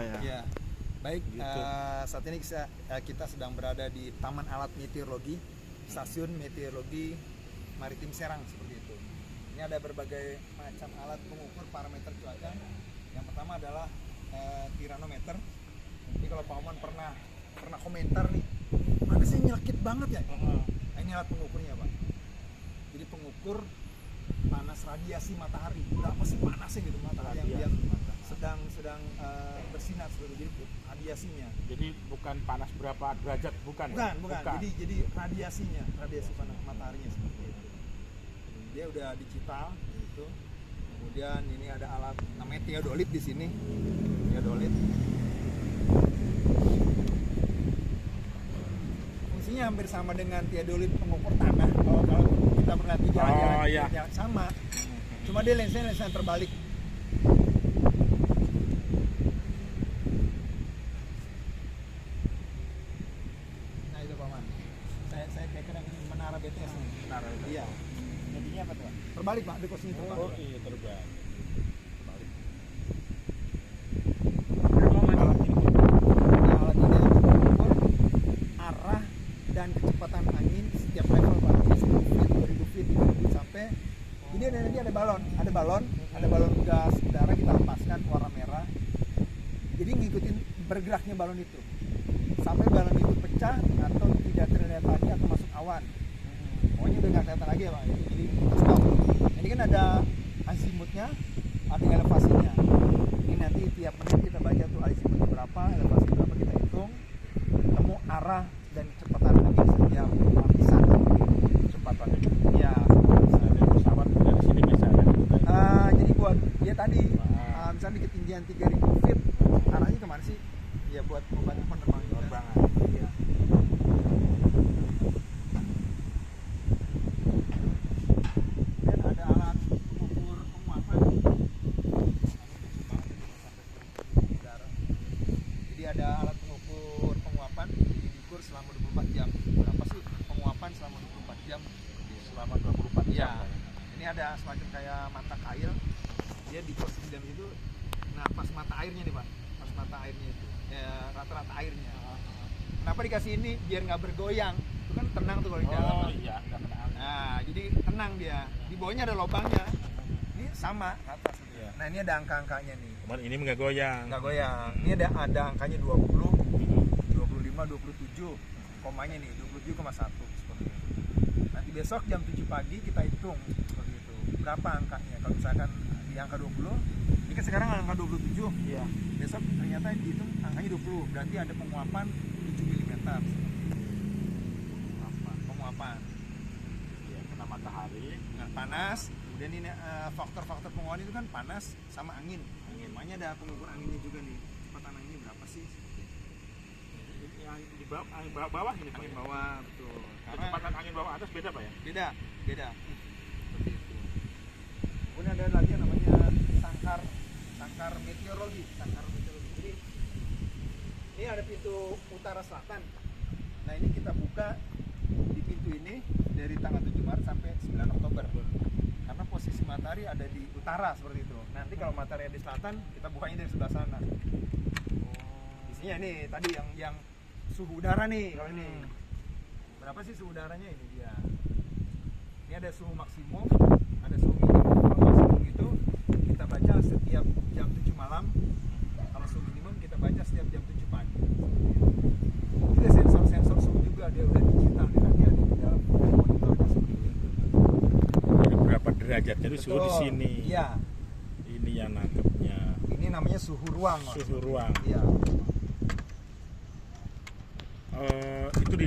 ya. Ya. Baik, Gitu. saat ini kita sedang berada di Taman Alat Meteorologi, Stasiun Meteorologi Maritim Serang seperti itu. Ini ada berbagai macam alat pengukur parameter cuaca. Yang pertama adalah tiranometer. Jadi kalau Pak Oman pernah komentar nih, mana sih nyelkit banget ya? Nah, ini alat pengukurnya, Pak. Jadi pengukur panas radiasi matahari. Berapa sih panasnya gitu matahari yang sedang bersinar seperti itu, radiasinya. Jadi bukan panas berapa derajat, bukan. Jadi radiasi panas mataharinya seperti itu. Dia udah digital gitu. Kemudian ini ada alat namanya theodolit di sini. Theodolit. Fungsinya hampir sama dengan theodolit pengukur tanah. Kalau kita pernah di jalan-jalan sama. Cuma dia lensanya terbalik. BTS nih. Iya. Jadinya apa tuh, Pak? Terbalik, Pak. Dekosnya terbalik. Oh iya, terbalik. Alat ini mengukur arah dan kecepatan angin setiap level, Pak. 10 feet, 2000 feet, 3000 sampai ini ada balon gas udara kita lepaskan warna merah. Jadi ngikutin bergeraknya balon itu. Sampai balon itu pecah atau tidak terlihat lagi atau masuk awan. Pokoknya udah nggak kelihatan lagi ya, Pak. Jadi stop. Ini kan ada azimutnya, ada elevasinya. Ini nanti tiap menit kita baca tuh azimutnya berapa, elevasi berapa, kita hitung, ketemu arah dan kecepatan angin setiap lapisan. Kecepatannya Ya. ada pesawat dari sini misalnya. Jadi buat dia tadi, misalnya di ketinggian 3000 feet, arahnya kemana sih? Ya buat membantu penerbangan. Iya. Ada alat pengukur penguapan diukur selama 24 jam. Berapa sih penguapan selama 24 jam? Selama 24 jam. Ya. Ini ada semacam kayak mata kail. Dia di posisi jam itu. Nah, pas mata airnya nih, Pak. Pas mata airnya itu. Ya, rata-rata airnya. Kenapa dikasih ini? Biar nggak bergoyang. Itu kan tenang tuh kalau di dalam. Oh iya, nggak kena angin. Nah, jadi tenang dia. Di bawahnya ada lubangnya. Ini sama atas. Iya. Nah, ini ada angka-angkanya nih. Cuman ini nggak goyang. Nggak goyang. Ini ada angkanya 20, 25, 27. Komanya nih 27,1 seperti itu. Nanti besok jam 7 pagi kita hitung seperti itu. Berapa angkanya? Kalau misalkan di angka 20, ini kan sekarang angka 27. Iya. Besok ternyata dihitung angkanya 20. Berarti ada penguapan 7 mm. Penguapan. Iya, kena matahari. Nah, panas. Kemudian ini faktor-faktor penguapan itu kan panas sama angin. Makanya ada pengukur anginnya juga nih. Kecepatan anginnya berapa sih? Yang di bawah, angin bawah ini Pak. Angin bawah, betul. Kecepatan angin bawah atas beda Pak ya? Beda. Seperti itu. Kemudian ada lagi yang namanya sangkar meteorologi. Jadi ini ada pintu utara selatan. Nah, ini kita buka di pintu ini dari tanggal 7 Maret sampai 9 Oktober. Karena posisi matahari ada di utara seperti itu. Nanti kalau matahari ada di selatan, kita bukanya dari sebelah sana. Isinya ini tadi yang suhu udara nih kalau ini. Berapa sih suhu udaranya ini dia? Ini ada suhu maksimum, ada suhu minimum. Kalau maksimum itu kita baca setiap jam 7 malam. Kalau suhu minimum kita baca setiap jam 7 pagi. Ini ada sensor suhu juga, dia udah digital nih, nanti ada di dalam monitornya seperti itu. Jadi berapa derajatnya itu suhu di sini. Iya. Ini yang nangkepnya. Ini namanya suhu ruang. Suhu ruang. Iya. Itu di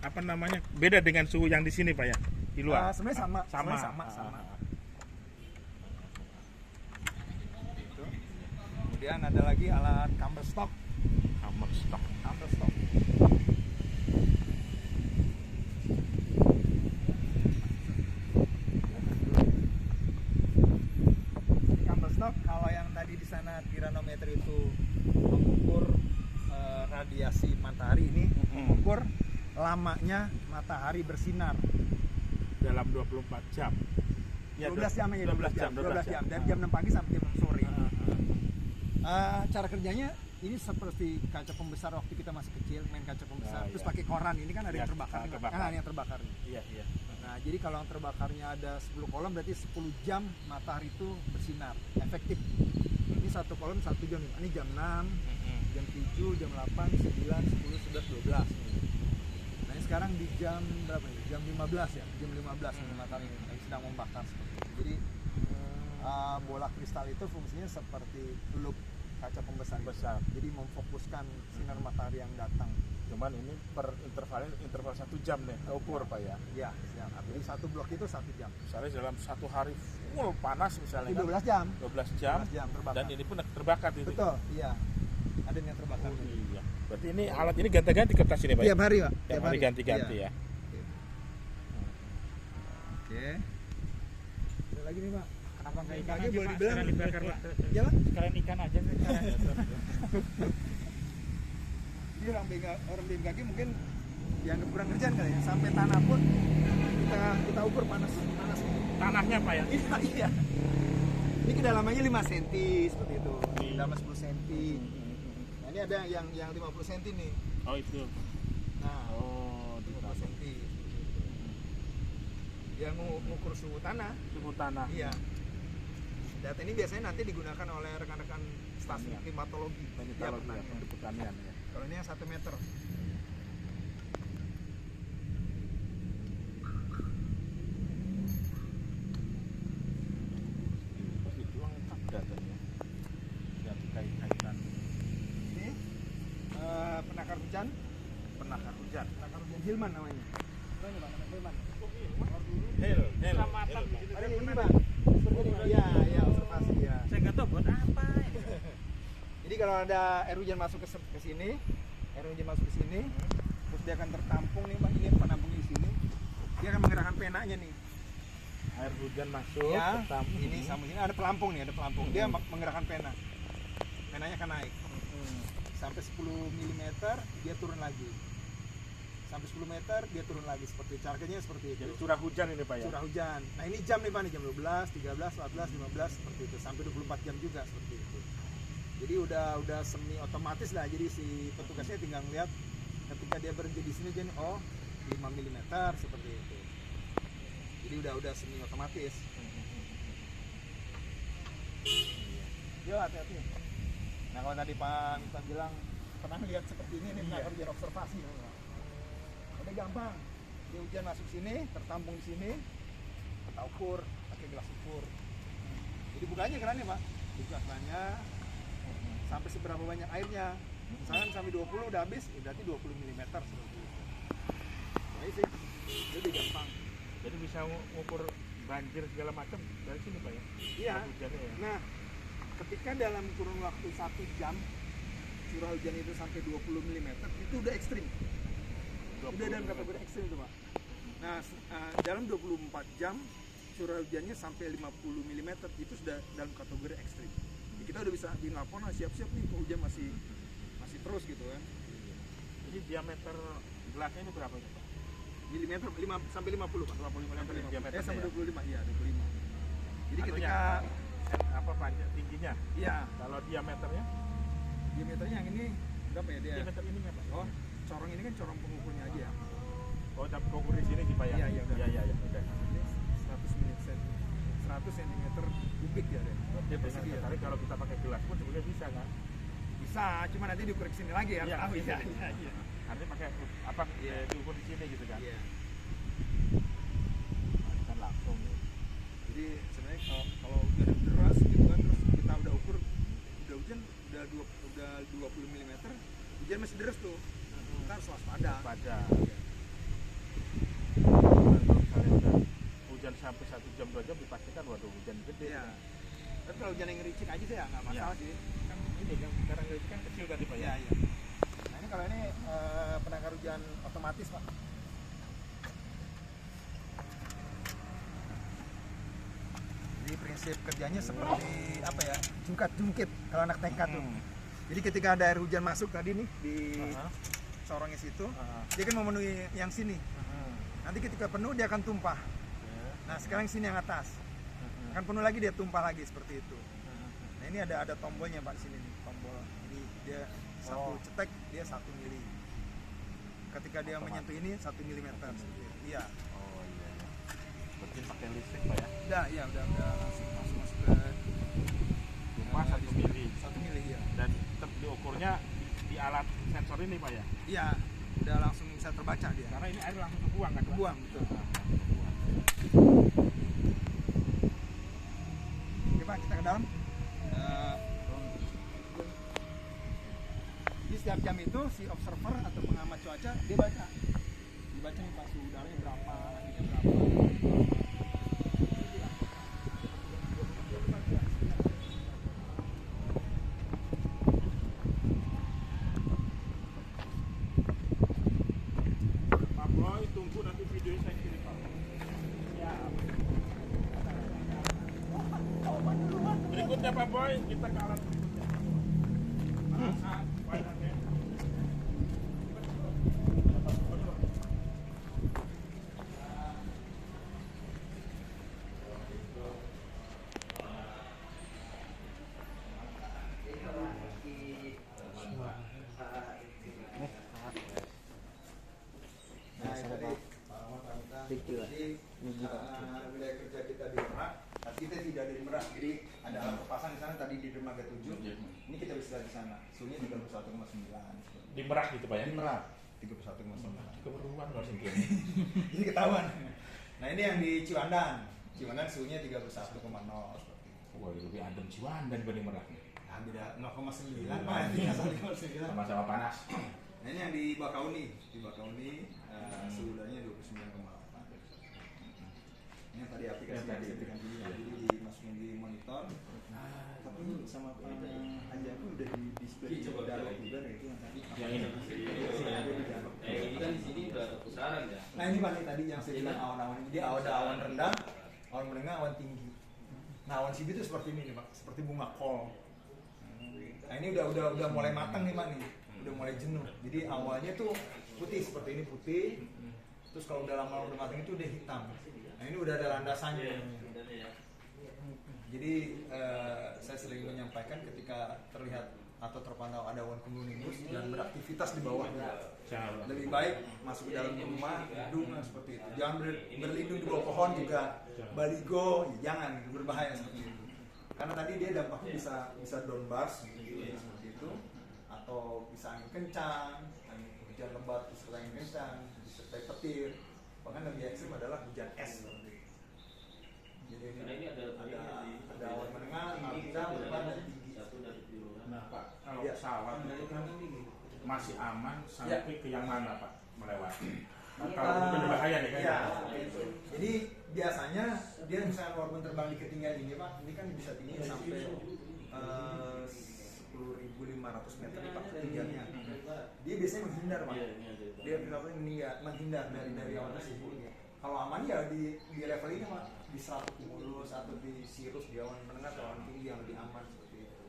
apa namanya? Beda dengan suhu yang di sini Pak ya? Di luar. Sebenarnya sama. Sama. Gitu. Kemudian ada lagi alat camber stock. Camber stock. Camber stock kalau yang tadi di sana tiranometer itu mengukur radiasi matahari, ini mengukur lamanya matahari bersinar dalam 24 jam. Ya, 12 jam. Dari jam 6 pagi sampai jam 6 sore. Cara kerjanya ini seperti kaca pembesar waktu kita masih kecil main kaca pembesar, terus iya. pakai koran. Ini kan ada yang Iya, terbakar, nih, Pak. terbakar. Nah, ini yang terbakar nih. Iya, iya. Nah, jadi kalau yang terbakarnya ada 10 kolom berarti 10 jam matahari itu bersinar efektif. Ini satu kolom 1 jam nih. Ini jam 6, jam 7, jam 8, 9, 10, 11, 12 nih. Nah, ini sekarang di jam berapa nih? Jam 15 ya. Jam 15 nih matahari ini sedang membakar seperti itu. Jadi bola kristal itu fungsinya seperti loop kaca pembesar. Besar. Jadi memfokuskan sinar matahari yang datang. Cuman ini per interval 1 jam nih keukur Pak ya. Ya, siap. Jadi satu blok itu 1 jam. Misalnya dalam satu hari full panas misalnya Itu kan, 12 jam. 12 jam 12 jam terbakar. dan ini pun terbakar itu. Betul, iya. Ada yang terbakar. Iya. Berarti ini alat ini ganti-ganti kertas ini Pak. Tiap hari, Pak. Tiap hari ganti-ganti Iya. ya. Oke. Ada lagi nih, Pak. Kenapa nggak ikan Kaki aja boleh Pak? dibilang. Sekalian dibakar Pak. Ya, Pak. Sekalian ikan aja sih. Jadi orang BMKG mungkin dianggap kurang kerjaan kali ya. Sampai tanah pun kita ukur panas. Tanahnya Pak ya. Iya, iya. Ini kedalamannya 5 cm seperti itu. Iya. Kedalaman 10 cm. Nah, ini ada yang 50 cm nih. Oh itu. Nah, Oh, 50 cm. Yang mengukur suhu tanah. suhu tanah. Iya. Data ini biasanya nanti digunakan oleh rekan-rekan stasiun Iya. klimatologi. Klimatologi Iya, ya, untuk pertanian ya. Kalau ini yang 1 meter. Itu lengkap datanya. Ganti kaitan Ini penakar hujan. penakar hujan. Penakar hujan Hilman namanya. Keren ya, Pak, namanya Hilman. Hel. Selamatan di situ. Ada yang ini, Pak. Seperti ini. Iya, iya, observasi ya. Saya nggak tahu buat apa ini. Jadi kalau ada air hujan masuk ke sini, air hujan masuk ke sini, terus dia akan tertampung nih, Pak. Ini penampungnya di sini. Dia akan menggerakkan penanya nih. Air hujan masuk, Ya, tertampung. ini sama sini ada pelampung nih, ada pelampung. Dia menggerakkan pena. Penanya akan naik. Sampai 10 mm dia turun lagi. Sampai 10 meter dia turun lagi, seperti caranya seperti itu. Jadi curah hujan ini Pak ya. Curah hujan. Nah, ini jam nih Pak, nih jam 12, 13, 14, 15 seperti itu. Sampai 24 jam juga seperti itu. Jadi udah semi otomatis lah. Jadi si petugasnya tinggal ngeliat ketika dia berhenti di sini jadi 5 mm seperti itu. Jadi udah semi otomatis. Yo, hati-hati. Nah, kalau tadi Pak Miftah bilang pernah lihat seperti ini nih, pernah kerja observasi. Udah gampang. Dia hujan masuk sini, tertampung di sini, kita ukur pakai gelas ukur. Jadi bukanya kerannya Pak, dibuka kerannya sampai seberapa banyak airnya. Misalkan sampai 20 udah habis, berarti 20 mm seperti itu. Nah, ini sih, jadi gampang. Jadi bisa mengukur banjir segala macam dari sini Pak ya. Iya. Hujannya ya. Nah, ketika dalam kurun waktu 1 jam curah hujan itu sampai 20 mm itu udah ekstrim. Udah dalam kategori ekstrim tuh Pak. Nah, dalam 24 jam curah hujannya sampai 50 mm itu sudah dalam kategori ekstrim. Jadi kita udah bisa dilapor, nah siap-siap nih kalau hujan masih terus gitu kan. Jadi diameter gelasnya ini berapa ya Pak? Milimeter 5 sampai 50 Pak. 50 mm diameternya Sampai ya? 25, iya 25. Jadi Anunya, ketika apa panjang tingginya? iya, Kalau diameternya? diameternya yang ini berapa ya dia? Diameter ininya Pak. Oh, corong ini kan corong pengukurnya aja ya. Oh, tapi ukur di sini sih Pak ya. Iya, iya, udah. Iya. Udah. Ini 100 cm kubik ya deh. Berarti dengan Persegi ya. sekali kalau kita pakai gelas pun sebenarnya bisa kan? Bisa, cuma nanti diukur ke sini lagi ya. Iya, Tahu iya, ya. Iya. Artinya pakai apa? Iya. Diukur di sini gitu kan? Iya. Kan langsung. Jadi sebenarnya kalau hujan deras gitu kan, terus kita udah ukur udah hujan udah 20 mm, hujan masih deras tuh. Kita harus waspada. Pada. Iya. Kalau misalnya udah hujan sampai 1 jam 2 jam dipastikan waduh hujan gede. Iya. Tapi kalau hujan yang ngericik aja sih ya nggak masalah sih. Kan ini kan sekarang itu kan kecil tadi Pak Iya, ya. iya. Nah, ini kalau ini penangkar hujan otomatis, Pak. Jadi prinsip kerjanya seperti apa ya? Jungkat-jungkit kalau anak TK tuh. Jadi ketika ada air hujan masuk tadi nih di corongnya situ, dia kan memenuhi yang sini. Nanti ketika penuh dia akan tumpah. Nah, sekarang sini yang atas. Akan penuh lagi dia tumpah lagi seperti itu. Nah ini ada tombolnya Pak di sini nih, tombol. Ini dia satu cetek dia 1 mili. Ketika dia menyentuh ini 1 milimeter. Iya. Oh iya. Berarti pakai listrik Pak ya? Udah langsung masuk ke Cuma 1 mili. 1 mili ya. Dan tetap diukurnya di alat sensor ini Pak ya? Iya, udah langsung bisa terbaca dia. Karena ini air langsung kebuang kan Pak? Buang betul. Oke Pak, kita ke dalam. Jadi setiap jam itu si observer atau pengamat cuaca dia baca nih Pak suhu udaranya berapa, anginnya berapa. Pak Boy, tunggu nanti video saya kirim Pak. Berikutnya Pak Boy, kita ke alat berikutnya. Nah, itu tadi wilayah kerja kita di Merak, tapi kita tidak di Merak. Jadi ada alat perpasan di sana tadi di dermaga 7. Ini kita bisa lihat di sana. Suhunya 31,9. Di Merak gitu Pak ya? Di Merak 31,9. Keperluan luar sini. Jadi ketahuan. Nah, ini yang di Ciwandan. Ciwandan suhunya 31,0 seperti itu. Wah, lebih adem Ciwandan dibanding Merak nih. Nah, beda 0,9 Pak. 0,9. Sama-sama panas. Nah, ini yang di Bakauni. Di Bakauni suhu udaranya 29,8. Ini yang tadi aplikasi yang disetting dulu. Jadi dimasukin di monitor. Tapi sama Pak Anja pun udah di display di dialog juga itu yang tadi. Yang ini. Ini kan di sini udah pusaran ya. Nah, ini Pak nih tadi yang saya bilang awan-awan. Jadi ada awan rendah, awan menengah, awan tinggi. Nah, awan CB itu seperti ini nih Pak, seperti bunga kol. Nah, ini udah mulai matang nih Pak nih. Udah mulai jenuh. Jadi awalnya tuh putih seperti ini putih. Terus kalau udah lama udah matang itu udah hitam. Nah, ini udah ada landasannya. Jadi saya sering menyampaikan ketika terlihat atau terpantau ada awan cumulonimbus dan beraktivitas di bawahnya, lebih baik masuk ke dalam rumah, gedung seperti itu. Jangan berlindung di bawah pohon juga, baligo, jangan, berbahaya seperti itu. Karena tadi dia dampaknya bisa downburst seperti itu, atau bisa angin kencang, hujan lebat disertai angin kencang, disertai petir. Bahkan lebih ekstrim adalah hujan es seperti itu. Jadi ini ada awan menengah, rendah, lebat dan tinggi. Nah Pak, kalau Ya. pesawat itu kan masih aman sampai ke yang mana Pak melewati? Kalau Uh, berbahaya nih kan? Iya, itu. Jadi biasanya dia misalnya walaupun terbang di ketinggian ini Pak, ini kan bisa tinggi sampai 10.500 meter nih Pak ketinggiannya. Dia biasanya menghindar Pak. Dia menghindar dari awan tersebut. Kalau aman ya di level ini Pak, di stratus atau di cirrus, di awan menengah atau awan tinggi yang lebih aman seperti itu.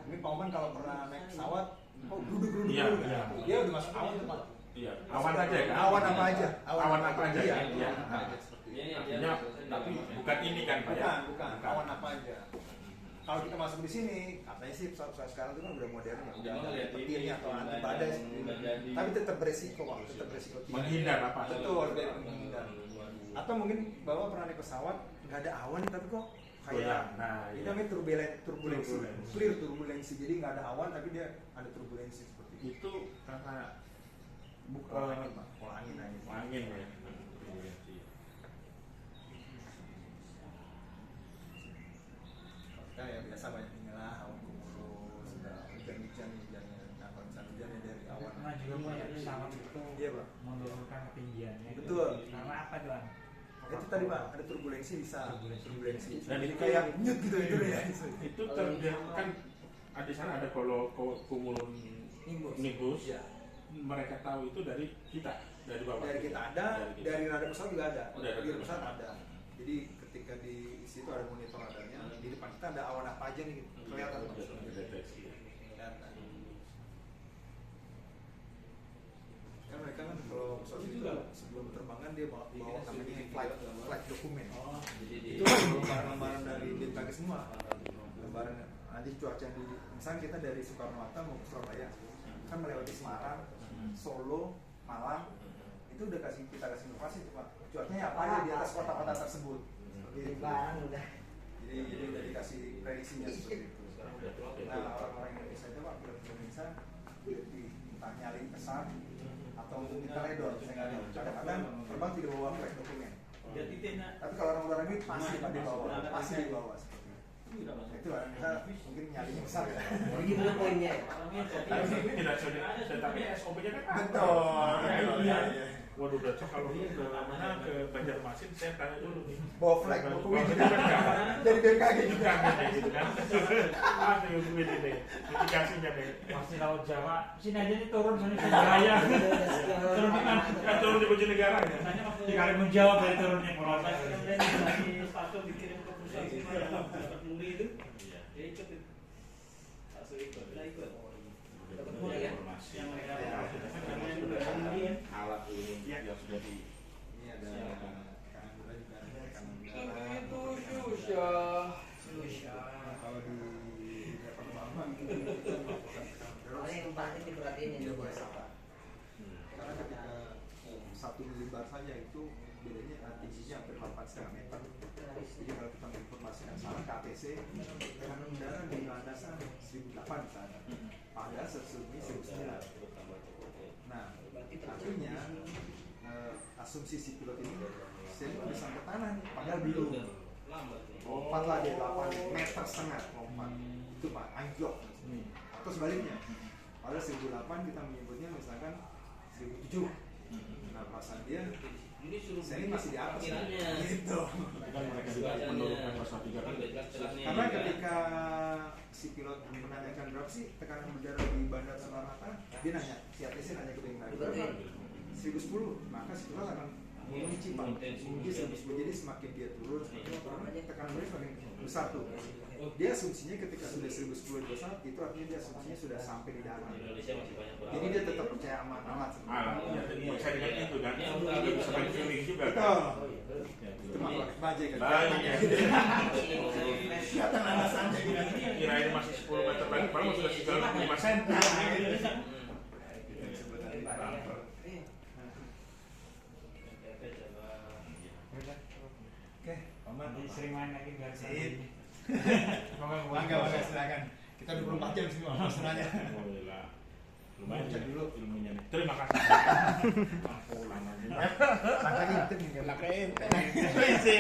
Ini Pak Oman kalau pernah naik pesawat, geruduk Iya, gitu. iya. Dia udah masuk awan tuh Pak. Iya. Awan aja kan? Awan apa aja? Awan apa aja? Iya. Iya. Nah, seperti itu. Artinya, tapi bukan ini kan Pak ya? Bukan. Awan apa aja. Kalau kita masuk di sini, katanya sih pesawat sekarang itu kan udah modern ya, udah ada petirnya atau anti badai seperti itu. Tapi tetap beresiko Pak, tetap beresiko. Menghindar apa? Betul, dia menghindar. Atau mungkin Bapak pernah naik pesawat nggak ada awan nih tapi kok kayak ini namanya turbulensi, clear turbulensi. Jadi nggak ada awan tapi dia ada turbulensi seperti itu. Itu karena Pola angin Pak, pola angin. angin ya. Turbulensi. Kita ya biasa banyak inilah awan cumulus, hujan-hujan. Nah, kalau misalnya hujannya dari awan. Nah juga banyak pesawat itu Iya Pak. menurunkan ketinggiannya. Betul. Karena apa Tuan? Itu tadi Pak, ada turbulensi bisa. Turbulensi. Dan Jadi itu kayak nyut gitu itu ya. Itu terjadi kan di sana ada cumulonimbus. Ya. Mereka tahu itu dari kita, dari Bapak. Dari kita ada, Dari kita. dari radar pesawat juga ada. Oh, dari Di radar pesawat pesawat. ada. Jadi ketika di situ ada monitor radarnya, di depan kita ada awan apa aja nih kelihatan Pak. Deteksi. Kelihatan. Kan mereka kan kalau pesawat itu sebelum penerbangan dia bawa namanya flight dokumen. Itu lembaran-lembaran dari BMKG semua. Lembaran nanti cuaca di misalnya kita dari Soekarno-Hatta mau ke Surabaya kan melewati Semarang, Solo, Malang itu udah kita kasih informasi tuh Pak cuacanya apa aja di atas kota-kota tersebut seperti itu. Jadi udah dikasih prediksinya seperti itu. Nah orang-orang Indonesia itu Pak pilot Indonesia entah nyari pesan atau minta redor kadang-kadang terbang tidak bawa flight dokumen. Tapi kalau orang luar negeri pasti di bawah seperti itu. Itu orang kita mungkin nyarinya besar ya. Begitu poinnya. Tapi tidak sudah, tetapi SOP-nya kan ada. Betul. Iya. Waduh, udah cok kalau ke mana ke Banjarmasin saya tanya dulu nih. Bawa flag dokumen Dari BMKG juga gitu kan. Ada yang duit ini, mitigasinya deh. Masih laut Jawa, sini aja nih turun sini Jaya. Turun di mana? Kan turun di Bojonegara ya. Tanya waktu di Karimun Jawa dari turunnya Pulau Mas. sepatu dikirim ke perusahaan dapat muli itu. Dia ikut. Langsung ikut. Dapat muli ya. Yang mereka Alat ini yang sudah di ini ada kamera juga itu susah. kalau di penerbangan kita Paling yang penting diperhatiin tidak ini. boleh salah karena ketika 1 milibar saja itu bedanya tingginya hampir 8,5 meter. Jadi kalau kita menginformasikan salah ke ATC tekanan udara di landasan 1.008 misalnya padahal sesungguhnya 1.009. Nah artinya asumsi si pilot ini saya bisa ke tanah nih padahal belum lompat lah dia 8,5 meter lompat itu Pak anjlok atau sebaliknya padahal 1.008 kita menyebutnya misalkan 1.007. Nah perasaan dia saya ini masih di atas gitu. kan mereka juga menurunkan pesawat juga kan. Karena ketika si pilot menanyakan berapa sih tekanan udara di bandara Soekarno-Hatta, dia nanya, si ATC nanya ke BMKG 1.010, maka si pilot akan mengunci Pak, mengunci 1.010, jadi semakin dia turun, tekanan udara semakin besar tuh. Dia asumsinya ketika sudah 1.010 di pesawat, itu artinya dia asumsinya sudah sampai di dalam. Jadi dia tetap percaya amat sebenarnya. Jadi bisa dengan itu kan, juga bisa main feeling juga kan. Betul. Itu makhluk bajai kan. Kelihatan alasannya gitu. Kirain masih 10 meter lagi, padahal sudah 35 cm. Oke, Paman. Nanti sering main lagi biar Sip. Bangga silakan. Kita 24 jam sih masalahnya. Alhamdulillah. Lumayan Cek ya dulu ilmunya nih. Terima kasih. Pulang aja. Makanya itu nih. Laknya ente.